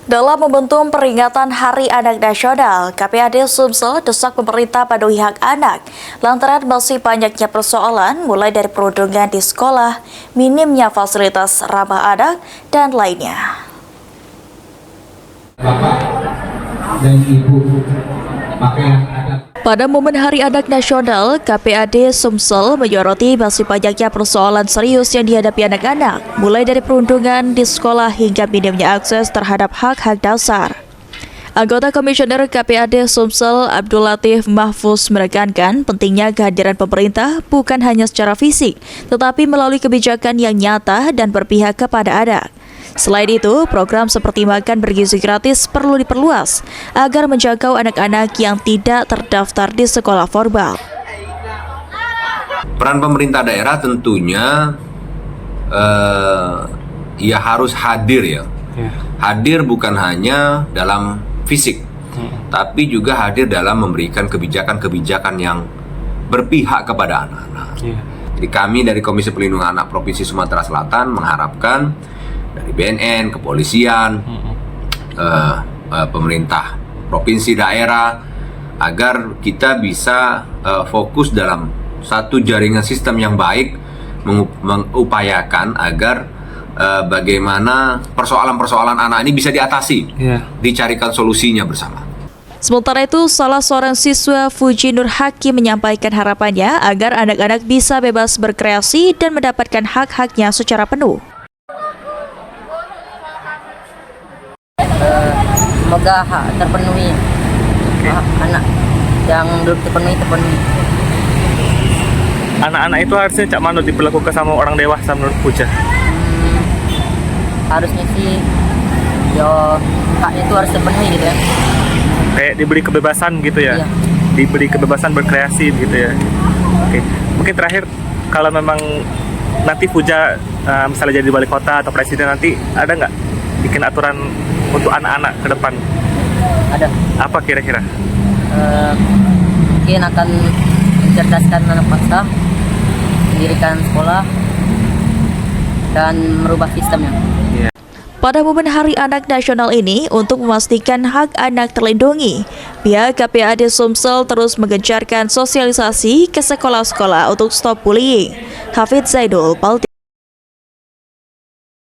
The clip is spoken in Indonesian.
Dalam momentum peringatan Hari Anak Nasional, KPAD Sumsel desak pemerintah patuhi hak anak lantaran masih banyaknya persoalan mulai dari perundungan di sekolah, minimnya fasilitas ramah anak, dan lainnya. Bapak dan Ibu pakaian adat. Pada momen Hari Anak Nasional, KPAD Sumsel menyoroti masih banyaknya persoalan serius yang dihadapi anak-anak, mulai dari perundungan di sekolah hingga minimnya akses terhadap hak-hak dasar. Anggota Komisioner KPAD Sumsel Abdul Latif Mahfuz menekankan pentingnya kehadiran pemerintah bukan hanya secara fisik, tetapi melalui kebijakan yang nyata dan berpihak kepada anak. Selain itu, program seperti makan bergizi gratis perlu diperluas agar menjangkau anak-anak yang tidak terdaftar di sekolah formal. Peran pemerintah daerah tentunya ya harus hadir ya. Hadir bukan hanya dalam fisik, tapi juga hadir dalam memberikan kebijakan-kebijakan yang berpihak kepada anak-anak. Jadi kami dari Komisi Pelindungan Anak Provinsi Sumatera Selatan mengharapkan dari BNN, kepolisian, pemerintah provinsi daerah, agar kita bisa fokus dalam satu jaringan sistem yang baik, mengupayakan agar bagaimana persoalan-persoalan anak ini bisa diatasi, dicarikan solusinya bersama. Sementara itu, salah seorang siswa Fuji Nur Hakim menyampaikan harapannya agar anak-anak bisa bebas berkreasi dan mendapatkan hak-haknya secara penuh. Semoga hak terpenuhi, hak anak yang belum terpenuhi. Anak-anak itu harusnya cak mana diperlakukan sama orang dewasa menurut Puja? Harusnya sih, yo haknya itu harus terpenuhi gitu ya. Kayak diberi kebebasan gitu ya? Iya. Diberi kebebasan berkreasi gitu ya? Oke. Mungkin terakhir, kalau memang nanti Puja misalnya jadi wali kota atau presiden nanti, ada nggak bikin aturan untuk anak-anak ke depan? Ada. Apa kira-kira? Mungkin akan mencerdaskan anak bangsa, mendirikan sekolah, dan merubah sistemnya. Pada momen Hari Anak Nasional ini, untuk memastikan hak anak terlindungi, pihak KPAD Sumsel terus menggencarkan sosialisasi ke sekolah-sekolah untuk stop bullying. Hafidz Zaidul, PAL